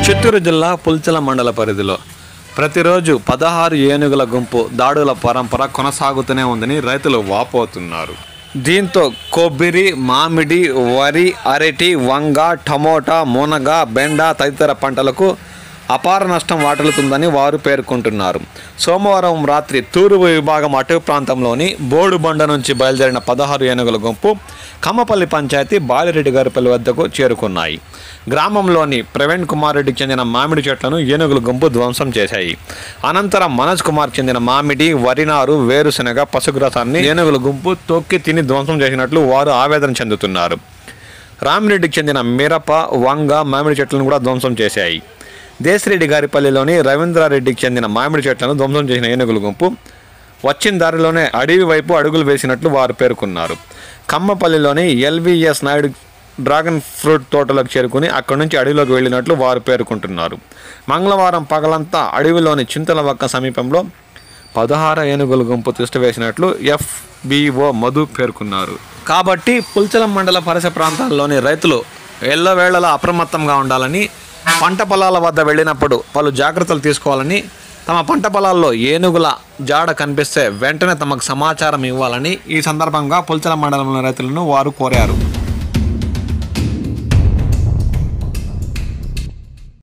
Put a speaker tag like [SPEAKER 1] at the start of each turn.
[SPEAKER 1] చిత్తూరు జిల్లా పుల్చల మండల పరిధిలో ప్రతిరోజు 16 ఏనుగుల గుంపు దాడుల పరంపర కొనసాగుతూనే ఉందని రైతులు వాపోతున్నారు. దీంతో కొబ్బరి, మామిడి, వరి, అరటి, వంగ, టమోటా, మునగ, బెండ తదితర పంటలకు అపార నష్టం వాటిల్లుతుందని వారు పేర్కొంటున్నారు. సోమవారం రాత్రి తూర్పు విభాగం అటవీ ప్రాంతంలోని బోడుబండ నుంచి బయలుదేరిన 16 ఏనుగుల గుంపు కమ్మపల్లి పంచాయతీ బాలిరెడ్డి గారిపల్లి వద్దకు చేరుకున్నాయి. గ్రామంలోని ప్రవీణ్ కుమార్ రెడ్డికి చెందిన మామిడి చెట్లను ఏనుగుల గుంపు ధ్వంసం చేశాయి. అనంతరం మనోజ్ కుమార్ చెందిన మామిడి, వరినారు, వేరుశెనగ, పశుగ్రాసాన్ని ఏనుగుల గుంపు తొక్కి తిని ధ్వంసం చేసినట్లు వారు ఆవేదన చెందుతున్నారు. రామిరెడ్డికి చెందిన మిరప, వంగ, మామిడి చెట్లను కూడా ధ్వంసం చేశాయి. దేశిరెడ్డి గారిపల్లిలోని రవీంద్రారెడ్డికి చెందిన మామిడి చెట్లను ధ్వంసం చేసిన ఏనుగుల గుంపు వచ్చిన దారిలోనే అడవి వైపు అడుగులు వేసినట్లు వారు పేర్కొన్నారు. కమ్మపల్లిలోని ఎల్వీఎస్ నాయుడు డ్రాగన్ ఫ్రూట్ తోటలోకి చేరుకుని అక్కడి నుంచి అడవిలోకి వెళ్ళినట్లు వారు పేర్కొంటున్నారు. మంగళవారం పగలంతా అడవిలోని చింతలవక్క సమీపంలో 16 ఏనుగుల గుంపు తిష్టవేసినట్లు FBO మధు పేర్కొన్నారు. కాబట్టి పుల్చలం మండల పరిసర ప్రాంతాల్లోని రైతులు ఎల్లవేళలా అప్రమత్తంగా ఉండాలని, పంట పొలాల వద్ద వెళ్ళినప్పుడు పలు జాగ్రత్తలు తీసుకోవాలని, తమ పంట పొలాల్లో ఏనుగుల జాడ కనిపిస్తే వెంటనే తమకు సమాచారం ఇవ్వాలని ఈ సందర్భంగా పుల్చలం మండలంలోని రైతులను వారు కోరారు.